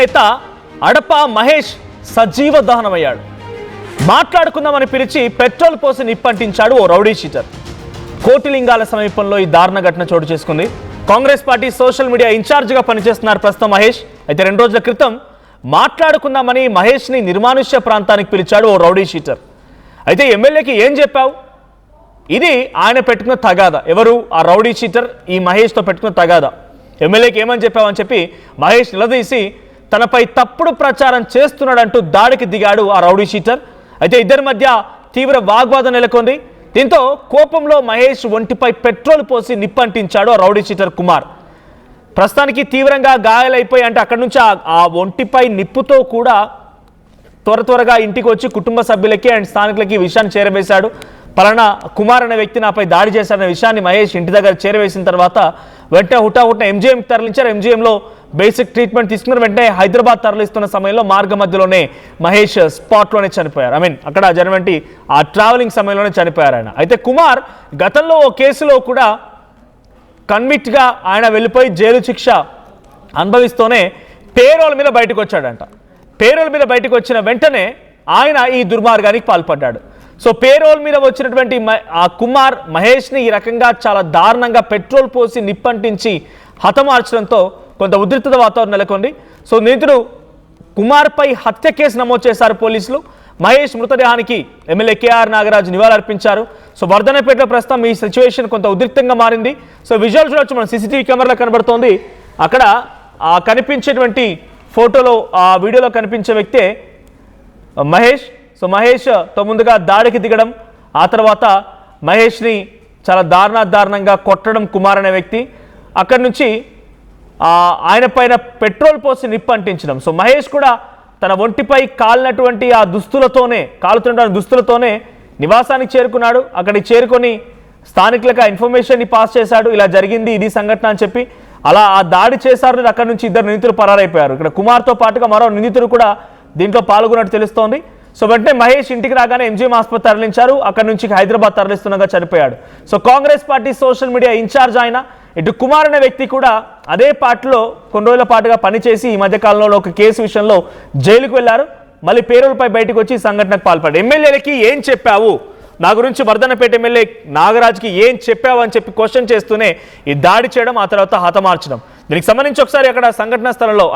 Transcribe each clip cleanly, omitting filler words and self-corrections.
నేత అడప మహేష్ సజీవ దహనమయ్యాడు. మాట్లాడుకుందామని పిలిచి పెట్రోల్ పోసి నిప్పంటించాడు ఓ రౌడీ షీటర్. కోటిలింగాల సమీపంలో ఈ దారుణ ఘటన చోటు చేసుకుంది. కాంగ్రెస్ పార్టీ సోషల్ మీడియా ఇన్ఛార్జిగా పనిచేస్తున్నారు ప్రస్తుతం మహేష్. అయితే 2 రోజుల క్రితం మాట్లాడుకుందామని మహేష్ని నిర్మానుష్య ప్రాంతానికి పిలిచాడు ఓ రౌడీ షీటర్. అయితే ఎమ్మెల్యేకి ఏం చెప్పావు? ఇది ఆయన పెట్టుకున్న తగాదా. ఎవరు? ఆ రౌడీ షీటర్ ఈ మహేష్తో పెట్టుకున్న తగాదా. ఎమ్మెల్యేకి ఏమని చెప్పావని చెప్పి మహేష్ నిలదీసి తనపై తప్పుడు ప్రచారం చేస్తున్నాడంటూ దాడికి దిగాడు ఆ రౌడీ షీటర్. అయితే ఇద్దరి మధ్య తీవ్ర వాగ్వాదం నెలకొంది. దీంతో కోపంలో మహేష్ ఒంటిపై పెట్రోల్ పోసి నిప్పంటించాడు ఆ రౌడీ షీటర్ కుమార్. ప్రస్తుతానికి తీవ్రంగా గాయాలైపోయి అంటే అక్కడి నుంచి ఆ ఒంటిపై నిప్పుతో కూడా త్వరగా ఇంటికి వచ్చి కుటుంబ సభ్యులకి అండ్ స్థానికులకి ఈ విషయాన్ని చేరవేశాడు. పలానా కుమార్ అనే వ్యక్తి నాపై దాడి చేశారనే విషయాన్ని మహేష్ ఇంటి దగ్గర చేరవేసిన తర్వాత వెంటనే హుటాహుటిన ఎంజీఎంకి తరలించారు. ఎంజీఎంలో బేసిక్ ట్రీట్మెంట్ తీసుకున్నారు. వెంటనే హైదరాబాద్ తరలిస్తున్న సమయంలో మార్గ మధ్యలోనే మహేష్ స్పాట్లోనే చనిపోయారు. అక్కడ జరిగినటువంటి ఆ ట్రావెలింగ్ సమయంలోనే చనిపోయారు ఆయన. అయితే కుమార్ గతంలో ఓ కేసులో కూడా కన్విక్ట్గా ఆయన వెళ్ళిపోయి జైలు శిక్ష అనుభవిస్తూనే పేరోల్ మీద బయటకు వచ్చాడంట. పేరోల్ మీద బయటకు వచ్చిన వెంటనే ఆయన ఈ దుర్మార్గానికి పాల్పడ్డాడు. సో పేరోల్ మీద వచ్చినటువంటి ఆ కుమార్ మహేష్ని ఈ రకంగా చాలా దారుణంగా పెట్రోల్ పోసి నిప్పంటించి హతమార్చడంతో కొంత ఉద్రిక్తత వాతావరణం నెలకొంది. సో నిందితుడు కుమార్పై హత్య కేసు నమోదు చేశారు పోలీసులు. మహేష్ మృతదేహానికి ఎమ్మెల్యే కేఆర్ నాగరాజు నివాళులర్పించారు. సో వర్ధనపేటలో ప్రస్తుతం ఈ సిచ్యువేషన్ కొంత ఉద్రిక్తంగా మారింది. సో విజువల్ చూడొచ్చు, మన సీసీటీవీ కెమెరాలో కనబడుతోంది. అక్కడ కనిపించేటువంటి ఫోటోలో ఆ వీడియోలో కనిపించే వ్యక్తే మహేష్. సో మహేష్తో ముందుగా దాడికి దిగడం, ఆ తర్వాత మహేష్ని చాలా దారుణంగా కొట్టడం కుమార్ అనే వ్యక్తి. అక్కడి నుంచి ఆయన పైన పెట్రోల్ పోసి నిప్పంటించడం. సో మహేష్ కూడా తన ఒంటిపై కాలినటువంటి ఆ కాలుతున్న దుస్తులతోనే నివాసానికి చేరుకున్నాడు. అక్కడికి చేరుకొని స్థానికులకు ఇన్ఫర్మేషన్ని పాస్ చేశాడు. ఇలా జరిగింది, ఇది సంఘటన అని చెప్పి. అలా ఆ దాడి చేశారని అక్కడి నుంచి 2 నిందితులు పరారైపోయారు. ఇక్కడ కుమార్తో పాటుగా మరో నిందితుడు కూడా దీంట్లో పాల్గొన్నట్టు తెలుస్తోంది. సో వెంటనే మహేష్ ఇంటికి రాగానే ఎంజీఎం ఆసుపత్రి తరలించారు. అక్కడి నుంచి హైదరాబాద్ తరలిస్తుండగా చనిపోయాడు. So Congress party social media incharge ఆయన. ఇటు కుమార్ అనే వ్యక్తి కూడా అదే పార్టీలో కొన్ని రోజుల పాటుగా పనిచేసి ఈ మధ్యకాలంలో ఒక కేసు విషయంలో జైలుకు వెళ్లారు. మళ్ళీ పేరోల్పై బయటకు వచ్చి సంఘటనకు పాల్పడ్డారు. ఎమ్మెల్యేలకి ఏం చెప్పావు, నా గురించి వర్ధనపేట ఎమ్మెల్యే నాగరాజ్కి ఏం చెప్పావు అని చెప్పి క్వశ్చన్ చేస్తూనే ఈ దాడి చేయడం, ఆ తర్వాత హతమార్చడం. దీనికి సంబంధించి ఒకసారి అక్కడ సంఘటన స్థలంలో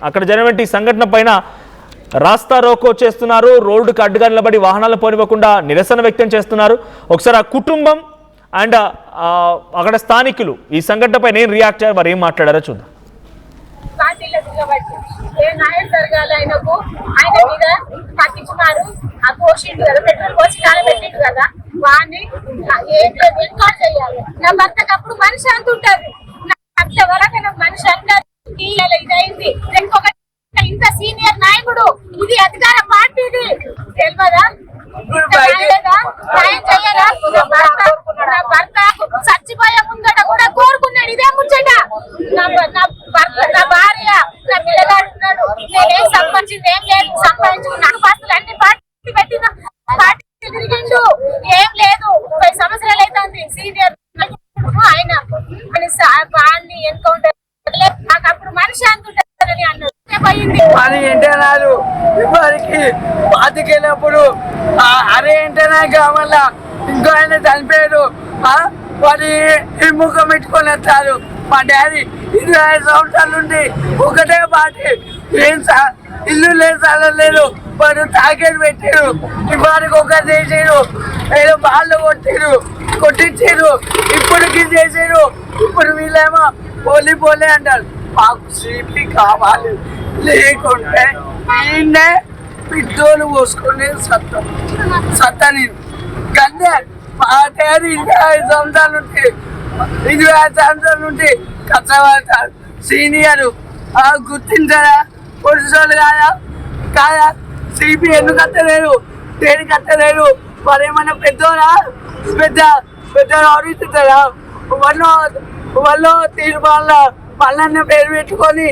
అక్కడ జరిగినటువంటి సంఘటన పైన రాస్తా రోకో చేస్తున్నారు. రోడ్డుకు అడ్డుగా నిలబడి వాహనాలు పోనివ్వకుండా నిరసన వ్యక్తం చేస్తున్నారు. ఒకసారి ఆ కుటుంబం అండ్ అక్కడ స్థానికులు ఈ సంఘటనపై నేను రియాక్ట్ అయ్యారు, వారు ఏం మాట్లాడారో చూద్దాం. ఇంత సీనియర్ నాయకుడు, ఇది అధికార పార్టీది తెలియదా? భర్త చచ్చిపోయే ముందట కూడా కోరుకున్నాడు ఇదే ముచ్చట. నా భార్య, నా పిల్లగాడు ఉన్నాడు, నేనేం సంపాదించింది ఏం లేదు, సంపాదించుకున్నాను బస్సులు అన్ని పార్టీ పెట్టిన పార్టీ తిరిగిండు, ఏం లేదు. 30 సంవత్సరాలు అవుతుంది సీనియర్ ఆయన అని ఎన్కౌంటర్. నాకు అప్పుడు మనిషి అంటుంటారని అన్నాడు. అని ఇంటర్నాలు ఇప్పటికి పాతికెళ్ళినప్పుడు అరే ఇంటర్నా కావాల ఇంకో ఆయన చనిపోయారు. వారి ఈ ముఖం పెట్టుకొని వస్తారు. మా డాడీ 25 సంవత్సరాల నుండి ఒకటే పార్టీ, ఏం ఇల్లు లేదు, స్థలం లేదు. వారు తాకేది పెట్టారు, ఇవారికి ఒక చేసారు, ఏదో బాళ్ళు కొట్టించారు, ఇప్పటికి చేసారు. ఇప్పుడు వీళ్ళేమో పోలే అంటారు. మాకు సిపి కావాలి, లేకుంటే ఈయన్నే పిట్టోలు పోసుకుని సత్తని కన్నే. మా డాడీ 25 సంవత్సరాల నుండి కష్టపడతారు. సీనియర్ గుర్తించారా? పోలీసులు కాదా? సిపి ఎందుకు అత్తలేరు, దేనికి అత్తలేరు? మరి ఏమన్నా పెద్ద ఆలోచిస్తారా? వాళ్ళు తీర్మానాల పళ్ళన్న పేరు పెట్టుకొని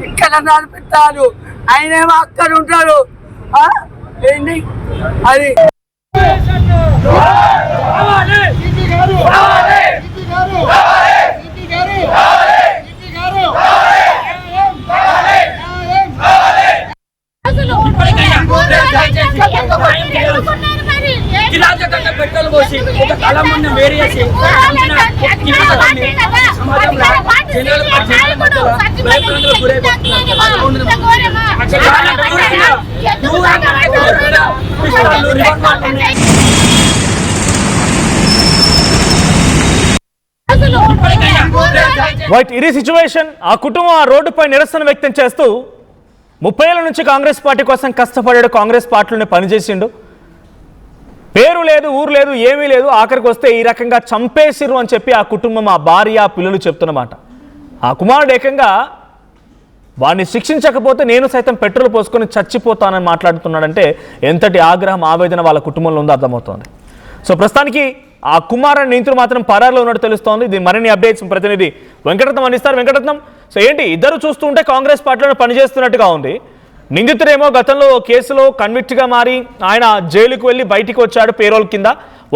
ఇక్కడ నడిపిస్తారు. ఆయనేమో అక్కడ ఉంటాడు. ఏంటి అది? వేరు చేసి సమాజంలో జనాలు భయభ్రాంతులకు రైట్, ఇది సిచ్యువేషన్. ఆ కుటుంబం ఆ రోడ్డుపై నిరసన వ్యక్తం చేస్తూ 30 ఏళ్ల నుంచి కాంగ్రెస్ పార్టీ కోసం కష్టపడాడు, కాంగ్రెస్ పార్టీలోనే పనిచేసిండు, పేరు లేదు, ఊరు లేదు, ఏమీ లేదు, ఆఖరికి వస్తే ఈ రకంగా చంపేసిరు అని చెప్పి ఆ కుటుంబం, ఆ భార్య, ఆ పిల్లలు చెప్తున్నమాట. ఆ కుమారుడు ఏకంగా వాడిని శిక్షించకపోతే నేను సైతం పెట్రోల్ పోసుకొని చచ్చిపోతానని మాట్లాడుతున్నాడంటే ఎంతటి ఆగ్రహం, ఆవేదన వాళ్ళ కుటుంబంలో ఉందో అర్థమవుతోంది. సో ప్రస్తుతానికి ఆ కుమారుని నిందితుడు మాత్రం పరారులో ఉన్నట్టు తెలుస్తోంది. దీని మరిన్ని అప్డేట్స్ ప్రతినిధి వెంకటరత్నం అందిస్తారు. వెంకటరత్నం, సో ఏంటి ఇద్దరు చూస్తుంటే కాంగ్రెస్ పార్టీలో పనిచేస్తున్నట్టుగా ఉంది. నిందితుడేమో గతంలో కేసులో కన్విక్ట్గా మారి ఆయన జైలుకు వెళ్ళి బయటికి వచ్చాడు పేరోల్ కింద.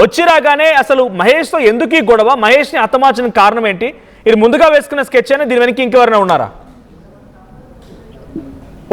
వచ్చి రాగానే అసలు మహేష్తో ఎందుకు ఈ గొడవ, మహేష్ని హతమార్చిన కారణం ఏంటి? ఇది ముందుగా వేసుకున్న స్కెచ్ అయినా దీని వెనక ఇంకెవరైనా ఉన్నారా?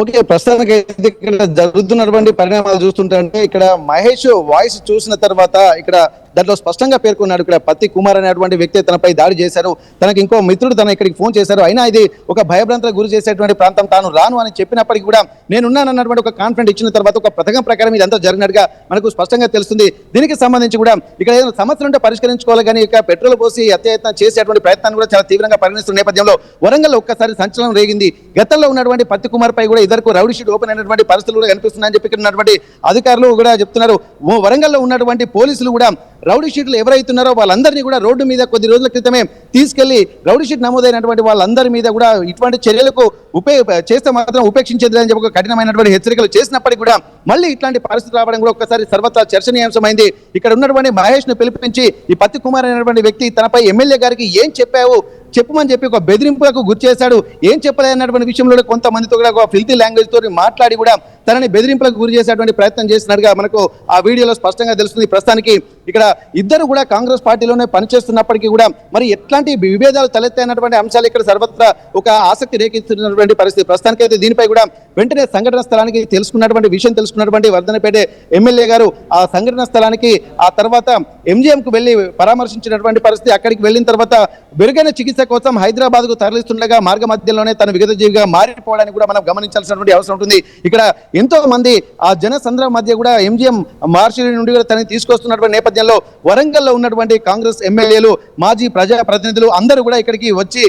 ఓకే, ప్రస్తుతానికి ఇక్కడ జరుగుతున్నటువంటి పరిణామాలు చూస్తుంటే ఇక్కడ మహేష్ వాయిస్ చూసిన తర్వాత ఇక్కడ దాంట్లో స్పష్టంగా పేర్కొన్నాడు. ఇక్కడ పత్తి కుమార్ అనేటువంటి వ్యక్తి తనపై దాడి చేశారు, తనకి ఇంకో మిత్రుడు తన ఇక్కడికి ఫోన్ చేశారు, అయినా ఇది ఒక భయభ్రాంతులకు గురి చేసేటువంటి ప్రాంతం, తాను రాను అని చెప్పినప్పటికీ కూడా నేనున్నానన్నటువంటి ఒక కాన్ఫిడెంట్ ఇచ్చిన తర్వాత ఒక పథకం ప్రకారం ఇదంతా జరిగినట్టుగా మనకు స్పష్టంగా తెలుస్తుంది. దీనికి సంబంధించి కూడా ఇక్కడ ఏదైనా సమస్యలు ఉంటే పరిష్కరించుకోవాలి, కానీ ఇక పెట్రోల్ పోసి హత్యాయత్నం చేసేటువంటి ప్రయత్నాన్ని కూడా చాలా తీవ్రంగా పరిగణిస్తున్న నేపథ్యంలో వరంగల్లో ఒక్కసారి సంచలనం రేగింది. గతంలో ఉన్నటువంటి పత్తి కుమార్ పై కూడా ఇద్దరు రౌడీ షీట్ ఓపెన్ అయినటువంటి పరిస్థితులు కూడా కనిపిస్తున్నాయని చెప్పి ఇక్కడ ఉన్నటువంటి అధికారులు కూడా చెప్తున్నారు. వరంగల్లో ఉన్నటువంటి పోలీసులు కూడా రౌడీ షీట్లు ఎవరైతున్నారో వాళ్ళందరినీ కూడా రోడ్డు మీద కొద్ది రోజుల క్రితమే తీసుకెళ్లి రౌడీ షీట్ నమోదైనటువంటి వాళ్ళందరి మీద కూడా ఇటువంటి చర్యలకు చేస్తే మాత్రం ఉపేక్షించేది అని చెప్పి కఠినమైనటువంటి హెచ్చరికలు చేసినప్పటికీ కూడా మళ్ళీ ఇట్లాంటి పరిస్థితి రావడం కూడా ఒక్కసారి సర్వత్రా చర్చనీయాంశమైంది. ఇక్కడ ఉన్నటువంటి మహేష్ ను పిలిపించి ఈ పత్తి కుమార్ అనేటువంటి వ్యక్తి తనపై ఎమ్మెల్యే గారికి ఏం చెప్పావు చెప్పమని చెప్పి ఒక బెదిరింపులకు గురి చేశాడు, ఏం చెప్పలేనటువంటి విషయంలో కొంతమందితో కూడా ఒక ఫిల్తీ లాంగ్వేజ్ తోటి మాట్లాడి కూడా తనని బెదిరింపులకు గురి చేసేటువంటి ప్రయత్నం చేసినట్టుగా మనకు ఆ వీడియోలో స్పష్టంగా తెలుస్తుంది. ప్రస్తుతానికి ఇక్కడ ఇద్దరు కూడా కాంగ్రెస్ పార్టీలోనే పనిచేస్తున్నప్పటికీ కూడా మరి ఎట్లాంటి విభేదాలు తలెత్తాయినటువంటి అంశాలు ఇక్కడ సర్వత్రా ఒక ఆసక్తి రేకెత్తున్నటువంటి పరిస్థితి. ప్రస్తుతానికి అయితే దీనిపై కూడా వెంటనే సంఘటన స్థలానికి తెలుసుకున్నటువంటి వర్ధనపేట ఎమ్మెల్యే గారు ఆ సంఘటన స్థలానికి ఆ తర్వాత ఎంజీఎంకు వెళ్లి పరామర్శించినటువంటి పరిస్థితి. అక్కడికి వెళ్ళిన తర్వాత మెరుగైన చికిత్స కోసం హైదరాబాద్ కు తరలిస్తుండగా మార్గ మధ్యలోనే తన విగత జీవిగా మారిపోవడానికి కూడా మనం గమనించాల్సినటువంటి అవసరం ఉంటుంది. ఇక్కడ ఎంతో మంది ఆ జన సంద్రం మధ్య కూడా ఎంజీఎం మార్షల్ నుండి కూడా తనని తీసుకొస్తున్నటువంటి నేపథ్యంలో వరంగల్లో ఉన్నటువంటి కాంగ్రెస్ ఎమ్మెల్యేలు, మాజీ ప్రజాప్రతినిధులు అందరూ కూడా ఇక్కడికి వచ్చి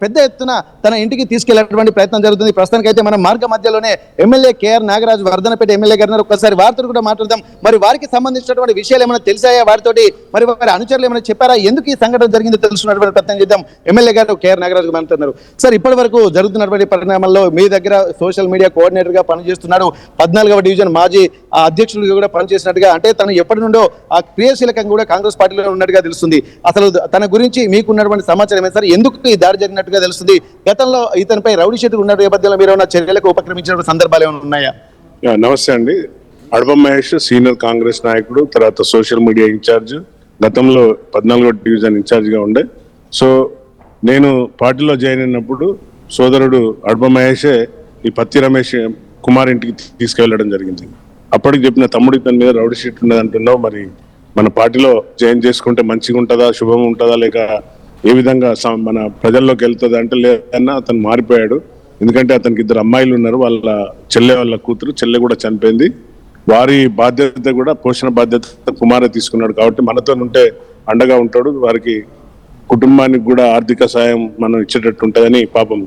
పెద్ద ఎత్తున తన ఇంటికి తీసుకెళ్లేటువంటి ప్రయత్నం జరుగుతుంది. ప్రస్తుతానికి అయితే మనం మార్గ మధ్యలోనే MLA KR Nagaraju Wardhannapet MLA గారు ఒక్కసారి వారితో కూడా మాట్లాడదాం. మరి వారికి సంబంధించినటువంటి విషయాలు ఏమైనా తెలిసాయా వారితోటి, మరి వారి అనుచరులు ఏమైనా చెప్పారా, ఎందుకు ఈ సంఘటన జరిగిందో తెలుసుకున్నటువంటి ప్రయత్నం చేద్దాం. ఎమ్మెల్యే గారు కేఆర్ నాగరాజు మాట్లాడుతున్నారు. సార్, ఇప్పటి వరకు జరుగుతున్నటువంటి పరిణామాల్లో మీ దగ్గర సోషల్ మీడియా కోఆర్డినేటర్ గా పనిచేస్తున్నాడు, 14వ డివిజన్ మాజీ అధ్యక్షుడిగా కూడా పనిచేసినట్టుగా, అంటే తను ఎప్పటి నుండో ఆ క్రియాశీలకంగా కూడా కాంగ్రెస్ పార్టీలో ఉన్నట్టుగా తెలుస్తుంది. అసలు తన గురించి మీకు ఉన్నటువంటి సమాచారం ఏంటి సార్? ఎందుకు ఈ దాడి జరిగినట్టుగా తెలుస్తుంది? గతంలో ఇతనిపై రౌడీ షీట్ ఉన్న నేపథ్యంలో మీరు ఉన్న చర్యలకు ఉపక్రమించిన సందర్భాలు ఏమైనా ఉన్నాయా? నమస్తే అండి. అడప మహేష్ సీనియర్ కాంగ్రెస్ నాయకుడు, తర్వాత సోషల్ మీడియా ఇన్ఛార్జ్, గతంలో 14వ డివిజన్ ఇన్ఛార్జ్ గా ఉండే. సో నేను పార్టీలో జాయిన్ అయినప్పుడు సోదరుడు అడప మహేషే ఈ పత్తి రమేష్ కుమార్ ఇంటికి తీసుకెళ్లడం జరిగింది. అప్పటికి చెప్పిన తమ్ముడు ఇతని మీద రౌడీ షీట్ ఉన్నది అంటున్నావు, మరి మన పార్టీలో జాయిన్ చేసుకుంటే మంచిగా ఉంటుందా, శుభం ఉంటుందా, లేక ఏ విధంగా మన ప్రజల్లోకి వెళ్తుంది అంటే లేదన్నా అతను మారిపోయాడు. ఎందుకంటే అతనికి 2 అమ్మాయిలు ఉన్నారు, వాళ్ళ కూతురు చెల్లె కూడా చనిపోయింది. వారి బాధ్యత కూడా పోషణ బాధ్యత కుమారే తీసుకున్నాడు కాబట్టి మనతో ఉంటే అండగా ఉంటాడు, వారికి కుటుంబానికి కూడా ఆర్థిక సాయం మనం ఇచ్చేటట్టు ఉంటుందని పాపం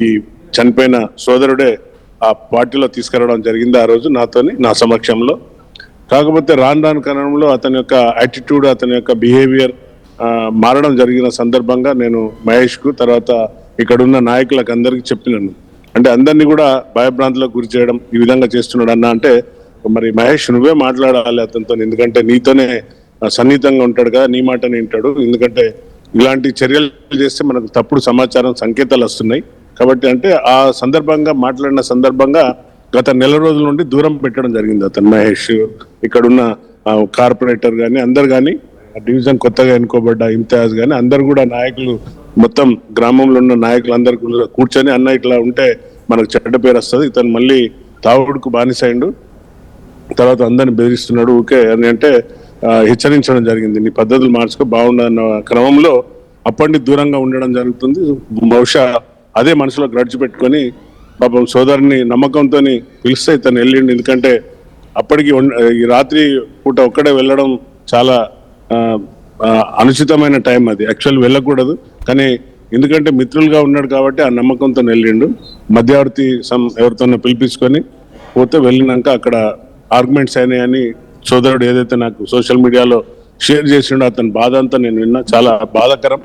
ఈ చనిపోయిన సోదరుడే ఆ పార్టీలో తీసుకురావడం జరిగింది ఆ రోజు నాతోని, నా సమక్షంలో. కాకపోతే రాను కాలంలో అతని యొక్క యాటిట్యూడ్, అతని యొక్క బిహేవియర్ మారడం జరిగిన సందర్భంగా నేను మహేష్కు తర్వాత ఇక్కడున్న నాయకులకు అందరికీ చెప్పినాను. అంటే అందరినీ కూడా భయభ్రాంతులకు గురి చేయడం ఈ విధంగా చేస్తున్నాడు అన్న అంటే, మరి మహేష్ నువ్వే మాట్లాడాలి అతనితో, ఎందుకంటే నీతోనే సన్నిహితంగా ఉంటాడు కదా, నీ మాటనే వింటాడు. ఎందుకంటే ఇలాంటి చర్యలు చేస్తే మనకు తప్పుడు సమాచారం, సంకేతాలు వస్తున్నాయి కాబట్టి అంటే ఆ సందర్భంగా మాట్లాడిన సందర్భంగా గత నెల రోజుల నుండి దూరం పెట్టడం జరిగింది అతను మహేష్. ఇక్కడున్న కార్పొరేటర్ కానీ అందరు కానీ, డివిజన్ కొత్తగా ఎన్నుకోబడ్డ ఇంతియాజ్ కానీ అందరు కూడా నాయకులు, మొత్తం గ్రామంలో ఉన్న నాయకులు అందరు కూర్చొని అన్న ఇట్లా ఉంటే మనకు చెడ్డ పేరు వస్తుంది, ఇతను మళ్ళీ తాగుడుకు బానిసైండు, తర్వాత అందరిని బెదిరిస్తున్నాడు ఊకే అని అంటే హెచ్చరించడం జరిగింది. నీ పద్ధతులు మార్చుకో బాగుండన్న క్రమంలో అప్పటి దూరంగా ఉండడం జరుగుతుంది. బహుశా అదే మనసులో గ్రడ్జ్ పెట్టుకొని పాపం సోదరుని నమ్మకంతో పిలిస్తే తను వెళ్ళిండు. ఎందుకంటే అప్పటికి ఈ రాత్రి పూట ఒక్కడే వెళ్ళడం చాలా అనుచితమైన టైం. అది యాక్చువల్ వెళ్ళకూడదు, కానీ ఎందుకంటే మిత్రులుగా ఉన్నాడు కాబట్టి ఆ నమ్మకంతో వెళ్ళిండు. మధ్యవర్తి ఎవరితోనో పిలిపించుకొని పోతే వెళ్ళినాక అక్కడ ఆర్గ్యుమెంట్స్ అయినాయని సోదరుడు ఏదైతే నాకు సోషల్ మీడియాలో షేర్ చేసిండో అతని బాధ అంతా నేను విన్నా. చాలా బాధాకరం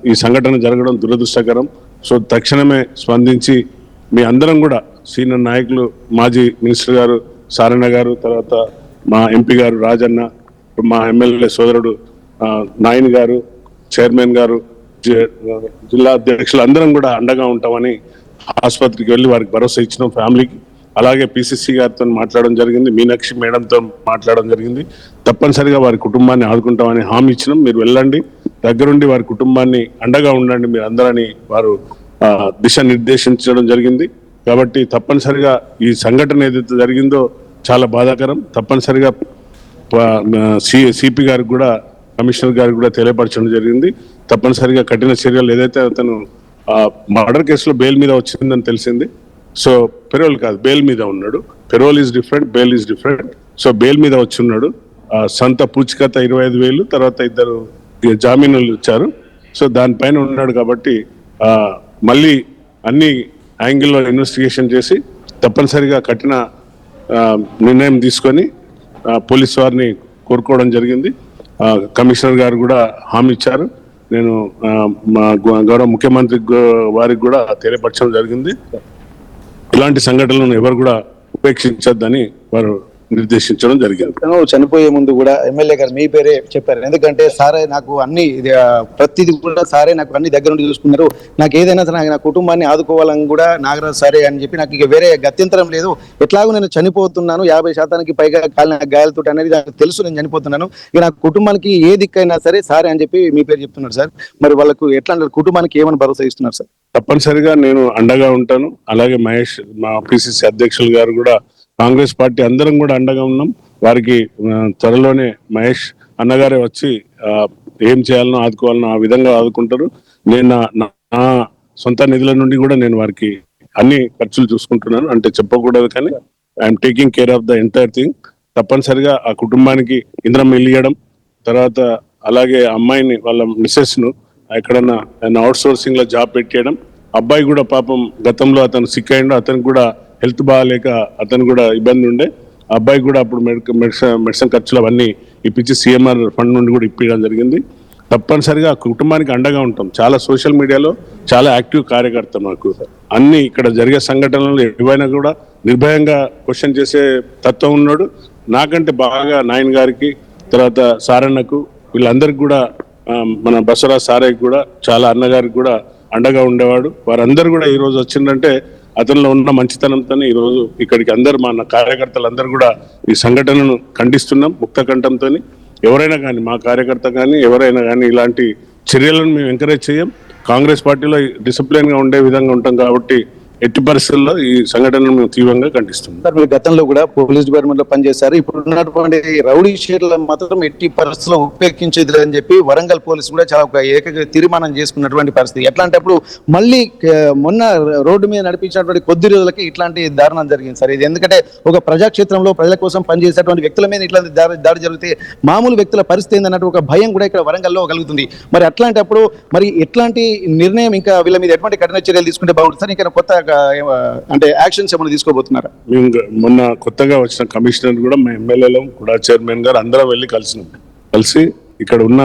ఈ సంఘటన జరగడం, దురదృష్టకరం. సో తక్షణమే స్పందించి మీ అందరం కూడా సీనియర్ నాయకులు, మాజీ మినిస్టర్ గారు సారణ గారు, తర్వాత మా ఎంపీ గారు రాజన్న, మా ఎమ్మెల్యే సోదరుడు నాయన్ గారు, చైర్మన్ గారు, జిల్లా అధ్యక్షులు అందరం కూడా అండగా ఉంటామని ఆసుపత్రికి వెళ్ళి వారికి భరోసా ఇచ్చినాం ఫ్యామిలీకి. అలాగే పిసిసి గారితో మాట్లాడడం జరిగింది, మీనాక్షి మేడంతో మాట్లాడడం జరిగింది. తప్పనిసరిగా వారి కుటుంబాన్ని ఆదుకుంటామని హామీ ఇచ్చినాం. మీరు వెళ్ళండి, దగ్గరుండి వారి కుటుంబాన్ని అండగా ఉండండి మీరు అందరని వారు దిశ నిర్దేశించడం జరిగింది. కాబట్టి తప్పనిసరిగా ఈ సంఘటన ఏదైతే జరిగిందో చాలా బాధాకరం. తప్పనిసరిగా సిపి గారికి కూడా, కమిషనర్ గారికి కూడా తెలియపరచడం జరిగింది. తప్పనిసరిగా కఠిన చర్యలు, ఏదైతే అతను మర్డర్ కేసులో బెయిల్ మీద వచ్చిందని తెలిసింది. సో పెరోల్ కాదు, బెయిల్ మీద ఉన్నాడు. Parole is different, bail is different. So bail మీద వచ్చి ఉన్నాడు. సొంత పూచికత 25,000, తర్వాత 2 జామీనులు ఇచ్చారు. సో దానిపైన ఉన్నాడు కాబట్టి మళ్ళీ అన్ని యాంగిల్లో ఇన్వెస్టిగేషన్ చేసి తప్పనిసరిగా కఠిన నిర్ణయం తీసుకొని పోలీస్ వారిని కోరుకోవడం జరిగింది. కమిషనర్ గారు కూడా హామీ ఇచ్చారు. నేను మా గౌరవ ముఖ్యమంత్రి వారికి కూడా తెలియపరచడం జరిగింది. ఇలాంటి సంఘటనలను ఎవరు కూడా ఉపేక్షించొద్దని వారు నిర్దేశించడం జరిగింది. చనిపోయే ముందు కూడా ఎమ్మెల్యే గారు మీ పేరే చెప్పారు. ఎందుకంటే సారే నాకు అన్ని ప్రతిదీ కూడా సారే నాకు అన్ని దగ్గర నుండి చూసుకున్నారు. నాకు ఏదైనా సరే నా కుటుంబాన్ని ఆదుకోవాలని కూడా నాగరాజు సారే అని చెప్పి నాకు ఇక వేరే గత్యంతరం లేదు. ఎట్లాగో నేను చనిపోతున్నాను, 50% పైగా కాలిన గాయాలతో అనేది నాకు తెలుసు, నేను చనిపోతున్నాను. ఇక నా కుటుంబానికి ఏ దిక్కైనా సరే సారే అని చెప్పి మీ పేరు చెప్తున్నారు సార్. మరి వాళ్ళకు ఎట్లా కుటుంబానికి ఏమని భరోసా ఇస్తున్నారు సార్? తప్పనిసరిగా నేను అండగా ఉంటాను. అలాగే మహేష్, మా పిసిసి అధ్యక్షులు గారు కూడా, కాంగ్రెస్ పార్టీ అందరం కూడా అండగా ఉన్నాం. వారికి త్వరలోనే మహేష్ అన్నగారే వచ్చి ఏం చేయాలనో ఆదుకోవాలనో ఆ విధంగా ఆదుకుంటారు. నేను నా సొంత నిధుల నుండి కూడా నేను వారికి అన్ని ఖర్చులు చూసుకుంటున్నాను. అంటే చెప్పకూడదు, కానీ I'm taking care of the entire thing. తప్పనిసరిగా ఆ కుటుంబానికి ఇంద్రం ఇయ్యడం, తర్వాత అలాగే అమ్మాయిని, వాళ్ళ మిస్సెస్ ను ఎక్కడన్నా అవుట్ సోర్సింగ్ లో జాబ్ పెట్టేయడం. అబ్బాయి కూడా పాపం గతంలో అతను సిక్ అయ్యిండు, అతనికి కూడా హెల్త్ బాగాలేక అతను కూడా ఇబ్బంది ఉండే. అబ్బాయి కూడా అప్పుడు మెడిసిన్ ఖర్చులు అవన్నీ ఇప్పించి సిఎంఆర్ ఫండ్ నుండి కూడా ఇప్పించడం జరిగింది. తప్పనిసరిగా కుటుంబానికి అండగా ఉంటాం. చాలా సోషల్ మీడియాలో చాలా యాక్టివ్ కార్యకర్త మాకు. అన్ని ఇక్కడ జరిగే సంఘటనలు ఏవైనా కూడా నిర్భయంగా క్వశ్చన్ చేసే తత్వం ఉన్నాడు. నాకంటే బాగా నాయన్ గారికి, తర్వాత సారన్నకు, వీళ్ళందరికీ కూడా, మన బసవరాజ్ సారయ్యకి కూడా, చాలా అన్నగారికి కూడా అండగా ఉండేవాడు. వారందరూ కూడా ఈ రోజు వచ్చిందంటే అతనిలో ఉన్న మంచితనంతో ఈ రోజు ఇక్కడికి అందరు మన కార్యకర్తలు అందరూ కూడా ఈ సంఘటనను ఖండిస్తున్నాం ముక్త కంఠంతో. ఎవరైనా కానీ, మా కార్యకర్త కానీ ఎవరైనా కానీ ఇలాంటి చర్యలను మేము ఎంకరేజ్ చేయం. కాంగ్రెస్ పార్టీలో డిసిప్లిన్ గా ఉండే విధంగా ఉంటాం కాబట్టి ఎట్టి పరిస్థితుల్లో ఈ సంఘటనను మేము తీవ్రంగా ఖండిస్తున్నాం. సార్, మీరు గతంలో కూడా పోలీస్ డిపార్ట్మెంట్ లో పనిచేశారు. ఇప్పుడు ఉన్నటువంటి రౌడీ షీట్లను మాత్రం ఎట్టి పరిస్థితుల్లో ఉపేక్షించేది అని చెప్పి వరంగల్ పోలీసు కూడా చాలా ఒక ఏకైక తీర్మానం చేసుకున్నటువంటి పరిస్థితి. ఎట్లాంటప్పుడు మళ్ళీ మొన్న రోడ్డు మీద నడిపించినటువంటి కొద్ది రోజులకి ఇట్లాంటి దారుణం జరిగింది సార్. ఇది ఎందుకంటే ఒక ప్రజాక్షేత్రంలో ప్రజల కోసం పనిచేసేటువంటి వ్యక్తుల మీద ఇట్లాంటి దాడి జరిగితే మామూలు వ్యక్తుల పరిస్థితి ఏందన్నట్టు ఒక భయం కూడా ఇక్కడ వరంగల్లో కలుగుతుంది. మరి అట్లాంటప్పుడు మరి ఎట్లాంటి నిర్ణయం, ఇంకా వీళ్ళ మీద ఎటువంటి కఠిన చర్యలు తీసుకుంటే బాగుంటుంది సార్? ఇంకా కొత్త అంటే యాక్షన్స్ ఏమైనా తీసుకోబోతున్నారా? మేము మొన్న కొత్తగా వచ్చిన కమిషనర్ కూడా, మా ఎమ్మెల్యేలు కూడా, చైర్మన్ గారు అందరం వెళ్ళి కలిసి ఇక్కడ ఉన్న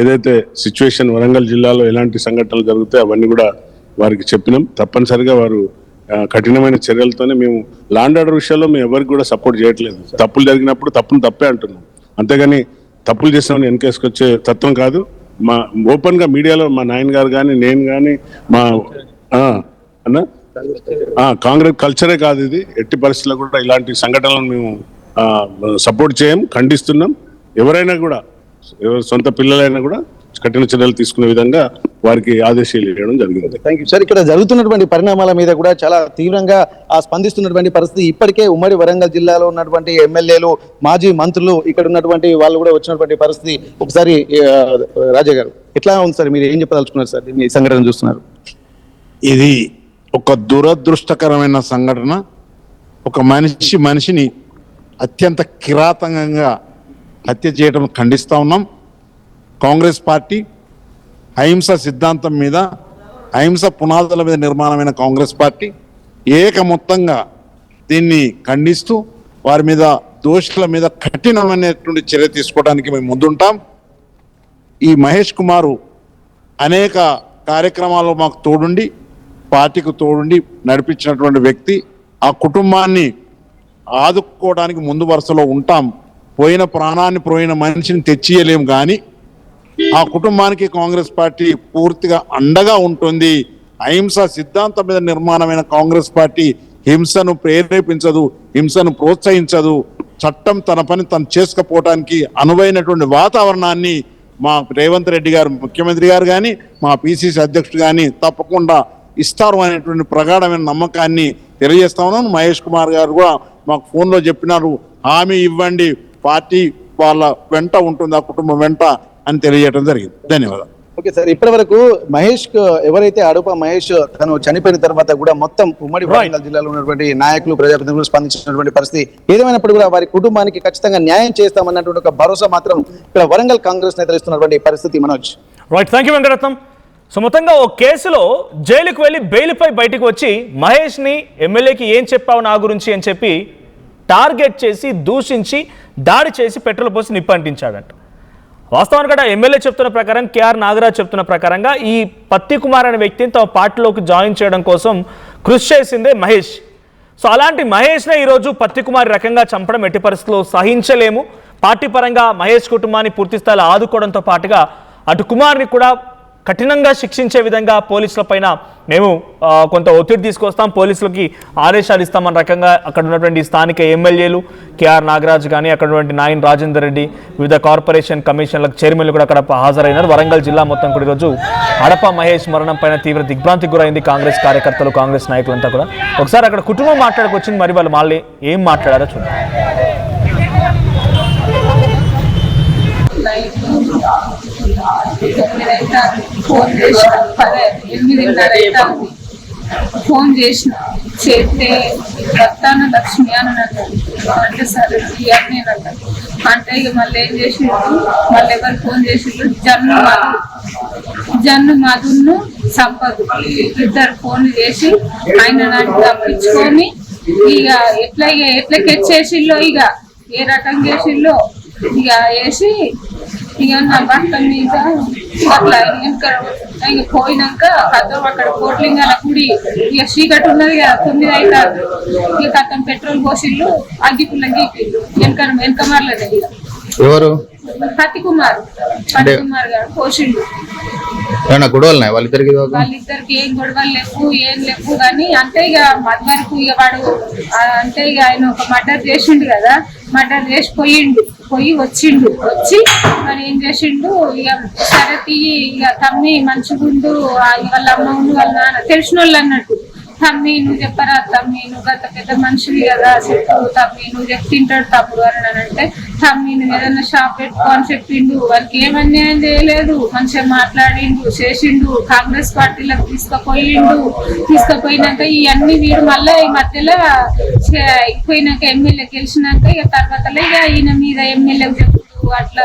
ఏదైతే సిచ్యువేషన్ వరంగల్ జిల్లాలో ఎలాంటి సంఘటనలు జరుగుతాయి అవన్నీ కూడా వారికి చెప్పినాం. తప్పనిసరిగా వారు కఠినమైన చర్యలతోనే, మేము లాండ్ ఆర్డర్ విషయాల్లో మేము ఎవరికి కూడా సపోర్ట్ చేయట్లేదు. తప్పులు జరిగినప్పుడు తప్పును తప్పే అంటున్నాం, అంతేగాని తప్పులు చేసిన వెనకేసుకొచ్చే తత్వం కాదు. మా ఓపెన్ గా మీడియాలో మా నాయన్ గారు కానీ, నేను కానీ, మా అన్న కాంగ్రెస్ కల్చరే కాదు ఇది. ఎట్టి పరిస్థితుల్లో కూడా ఇలాంటి సంఘటనలను మేము సపోర్ట్ చేయం, ఖండిస్తున్నాం. ఎవరైనా కూడా ఎవరు సొంత పిల్లలైనా కూడా కఠిన చర్యలు తీసుకునే విధంగా వారికి ఆదేశాలు ఇవ్వడం జరిగింది. Thank you sir. ఇక్కడ జరుగుతున్నటువంటి పరిణామాల మీద కూడా చాలా తీవ్రంగా స్పందిస్తున్నటువంటి పరిస్థితి. ఇప్పటికే ఉమ్మడి వరంగల్ జిల్లాలో ఉన్నటువంటి ఎమ్మెల్యేలు, మాజీ మంత్రులు, ఇక్కడ ఉన్నటువంటి వాళ్ళు కూడా వచ్చినటువంటి పరిస్థితి. ఒకసారి రాజా గారు ఎట్లా ఉంది సార్, మీరు ఏం చెప్పదలుచుకున్నారు సార్ ఈ సంఘటన చూస్తున్నారు? ఇది ఒక దురదృష్టకరమైన సంఘటన. ఒక మనిషిని అత్యంత కిరాతకంగా హత్య చేయడం ఖండిస్తూ ఉన్నాం. కాంగ్రెస్ పార్టీ అహింస సిద్ధాంతం మీద, అహింస పునాదుల మీద నిర్మాణమైన కాంగ్రెస్ పార్టీ ఏకమొత్తంగా దీన్ని ఖండిస్తూ వారి మీద, దోషుల మీద కఠినమైనటువంటి చర్య తీసుకోవడానికి మేము ముందుంటాం. ఈ మహేష్ కుమారు అనేక కార్యక్రమాల్లో మాకు తోడుండి, పార్టీకి తోడుండి నడిపించినటువంటి వ్యక్తి. ఆ కుటుంబాన్ని ఆదుకోవడానికి ముందు వరుసలో ఉంటాం. పోయిన ప్రాణాన్ని, పోయిన మనిషిని తెచ్చియలేం, కానీ ఆ కుటుంబానికి కాంగ్రెస్ పార్టీ పూర్తిగా అండగా ఉంటుంది. అహింస సిద్ధాంతం మీద నిర్మాణమైన కాంగ్రెస్ పార్టీ హింసను ప్రేరేపించదు, హింసను ప్రోత్సహించదు. చట్టం తన పని తను చేసుకపోవడానికి అనువైనటువంటి వాతావరణాన్ని మా రేవంత్ రెడ్డి గారు, ముఖ్యమంత్రి గారు కానీ, మా పిసిసి అధ్యక్షుడు కానీ తప్పకుండా ఇస్తారు అనేటువంటి ప్రగాఢమైన నమ్మకాన్ని తెలియజేస్తా ఉన్నాను. మహేష్ కుమార్ గారు కూడా మాకు ఫోన్లో చెప్పినారు, హామీ ఇవ్వండి, పార్టీ వాళ్ళ వెంట ఉంటుంది, ఆ కుటుంబం వెంట అని తెలియజేయడం జరిగింది. ధన్యవాదాలు. ఓకే సార్, ఇప్పటి వరకు మహేష్ ఎవరైతే అడుప మహేష్ తను చనిపోయిన తర్వాత కూడా మొత్తం ఉమ్మడి వరంగల్ జిల్లాలో ఉన్నటువంటి నాయకులు, ప్రజాప్రతినిధులు స్పందించినటువంటి పరిస్థితి. ఏదేమైనప్పుడు కూడా వారి కుటుంబానికి ఖచ్చితంగా న్యాయం చేస్తామన్నటువంటి ఒక భరోసా మాత్రం ఇక్కడ వరంగల్ కాంగ్రెస్ నేతలు ఇస్తున్నటువంటి పరిస్థితి. Manoj right, thank you Venkataratnam. So మొత్తంగా ఓ కేసులో జైలుకు వెళ్ళి బెయిల్పై బయటకు వచ్చి మహేష్ని ఎమ్మెల్యేకి ఏం చెప్పావు నా గురించి అని చెప్పి టార్గెట్ చేసి, దూషించి, దాడి చేసి పెట్రోల్ పోసి నిప్పంటించాడంట. వాస్తవానికి కూడా ఎమ్మెల్యే చెప్తున్న ప్రకారం, కేఆర్ నాగరాజ్ చెప్తున్న ప్రకారంగా ఈ పత్తి కుమార్ అనే వ్యక్తిని తమ పార్టీలోకి జాయిన్ చేయడం కోసం కృషి చేసిందే మహేష్. సో అలాంటి మహేష్నే ఈరోజు పత్తి కుమార్ రకంగా చంపడం ఎట్టి పరిస్థితుల్లో సహించలేము. పార్టీ పరంగా మహేష్ కుటుంబాన్ని పూర్తి స్థాయిలో ఆదుకోవడంతో పాటుగా అటు కుమార్ని కూడా కఠినంగా శిక్షించే విధంగా పోలీసుల పైన మేము కొంత ఒత్తిడి తీసుకొస్తాం, పోలీసులకి ఆదేశాలు ఇస్తామన్న రకంగా అక్కడ ఉన్నటువంటి స్థానిక ఎమ్మెల్యేలు, కేఆర్ నాగరాజ్ కానీ, అక్కడ ఉన్నటువంటి నాయన్ రాజేందర్ రెడ్డి, వివిధ కార్పొరేషన్ కమిషన్లకు చైర్మన్లు కూడా అక్కడ హాజరైనారు. వరంగల్ జిల్లా మొత్తం కూడా ఈరోజు అడప మహేష్ మరణం పైన తీవ్ర దిగ్భ్రాంతికి గురైంది కాంగ్రెస్ కార్యకర్తలు, కాంగ్రెస్ నాయకులంతా కూడా. ఒకసారి అక్కడ కుటుంబం మాట్లాడుకొచ్చింది, మరి వాళ్ళు మళ్ళీ ఏం మాట్లాడారో చూద్దాం. ఫోన్ చేసిన 8:30 ఫోన్ చేసిన చేస్తే రత్తాన లక్ష్మి అని అన్నాడు. అంటే సరే ఇవన్నీ అన్నాడు. అంటే ఇక మళ్ళీ ఏం చేసిండు, మళ్ళీ ఎవరు ఫోన్ చేసిండు, జన్ను మధును సంపదు ఇద్దరు ఫోన్లు చేసి ఆయన నాకు తప్పించుకొని ఇక ఎట్లా చేసిల్లో, ఇక ఏ రకం చేసిల్లో ఇక వేసి ఇక నా భర్త మీద అట్లా ఇక పోయినాక కథం అక్కడ కోట్లింగాల గుడి ఇక చీకటి ఉన్నది కదా, 9 అవుతారు. ఇక కథం పెట్రోల్ పోసిళ్ళు, అగ్గిపుల్ల గీపిళ్ళు వెనక మరలేదు. ఇక ఎవరు? పత్తి కుమార్ గారు పోసిండు. గొడవలు వాళ్ళిద్దరికి ఏం గొడవలు లేవు కానీ అంటే ఇక మధ్యవరకు ఇక వాడు అంటే ఇక ఆయన ఒక మర్డర్ చేసిండు కదా, మర్డర్ చేసి వచ్చి మరి ఏం చేసిండు, ఇక సరే తీయి ఇక తమ్మి మంచిగుండు, వాళ్ళ అమ్మ ఉండు, వాళ్ళ నాన్న తెలిసిన వాళ్ళు అన్నట్టు, తమ్మి నువ్వు చెప్పరా, తమ్మి నువ్వు గత పెద్ద మనిషివి కదా, చెప్పు తమ్మి నువ్వు తింటాడు తప్పుడు అని అంటే, తమ్మి నువ్వు ఏదైనా షాప్ పెట్టుకో అని చెప్పిండు. వాళ్ళకి ఏం అన్యాయం చేయలేదు, మంచిగా మాట్లాడిండు, చేసిండు, కాంగ్రెస్ పార్టీలకు తీసుకుపోయినాక ఇవన్నీ వీడు మళ్ళీ ఈ మధ్యలో పోయినాక ఎమ్మెల్యే గెలిచినాక ఇక తర్వాత ఇక ఈయన మీద ఎమ్మెల్యేకి చెప్పుడు అట్లా.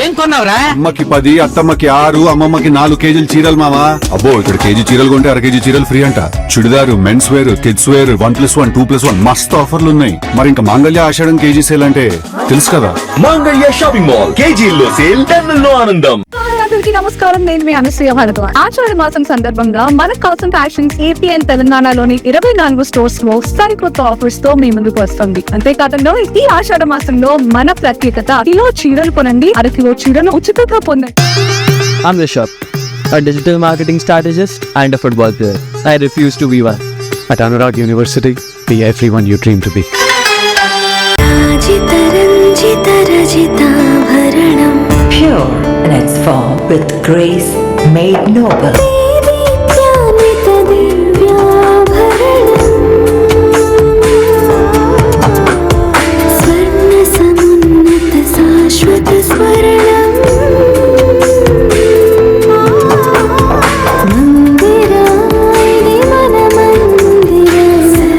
ఏం కొన్నావురా? అమ్మకి 10, అత్తమ్మకి 6, అమ్మమ్మకి 4 కేజీలు చీరలు మావా. అబ్బో, ఇక్కడ కేజీ చీరలు కొంటే 1/2 కేజీ చీరలు ఫ్రీ అంట. Churidar, men's wear, kids wear 1+1, 2+1 మస్తు ఆఫర్లు ఉన్నాయి. మరి ఇంకా మాంగళ్య ఆషాఢం కేజీ సేల్ అంటే తెలుసు కదా. మాంగళ్య షాపింగ్ మాల్ కేజీల్లో సేల్, టన్నుల్లో ఆనందం. నమస్కారం, నేను మీ అనసూయ భారద్వాజ్. ఆషాఢ మాసం సందర్భంగా మన కాసం ఫ్యాషన్స్ ఏపీ అండ్ తెలంగాణలోని 24 స్టోర్స్ లో సరికొత్త ఆఫర్స్ తో మీ ముందుకు వస్తుంది. అంతేకాకుండా ఈ ఆషాఢ మాసంలో మన ప్రత్యేకత, కిలో చీరలు కొనండి, 1/2 కిలో చీరలు ఉచితంగా పొందండి. I'm Rishabh, a digital marketing strategist and a football player. I refuse to be one. At Anurag University, be everyone you dream to be. pure in its form with grace made noble.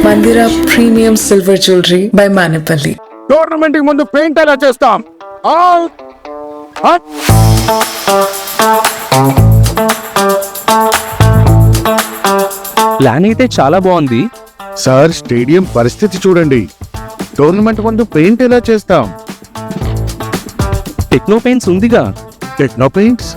Mandira Premium Silver Jewelry by Manipali. Tournament ముందు paint ఎలా చేస్తాం plan అయితే చాలా బాగుంది. Sir stadium పరిస్థితి చూడండి. Tournament ముందు paint ఎలా చేస్తాం? టెక్నో పెయింట్స్ ఉందిగా. Techno paints,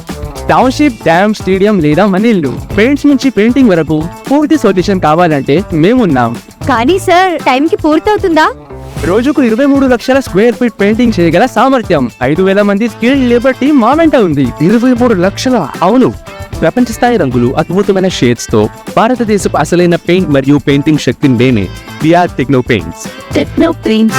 township, dam, stadium లేదా మనీళ్ళు, పెయింట్స్ నుంచి పెయింటింగ్ వరకు పూర్తి సొల్యూషన్ కావాలంటే మేమున్నాం. కానీ సార్ టైం కి పూర్తవుతుందా? రోజుకు 23 లక్షల స్క్వేర్ ఫీట్ పెయింటింగ్ చేయగల సామర్థ్యం, 5,000 మంది స్కిల్డ్ లేబర్ టీం మా వెంట ఉంది. 23 లక్షల? అవును. ప్రపంచ స్థాయి రంగులు, అద్భుతమైన షేడ్స్ తో భారతదేశపు అసలైన పెయింట్ మరియు పెయింటింగ్ శక్తిని నేనే. VR Techno Paints. Techno Paints.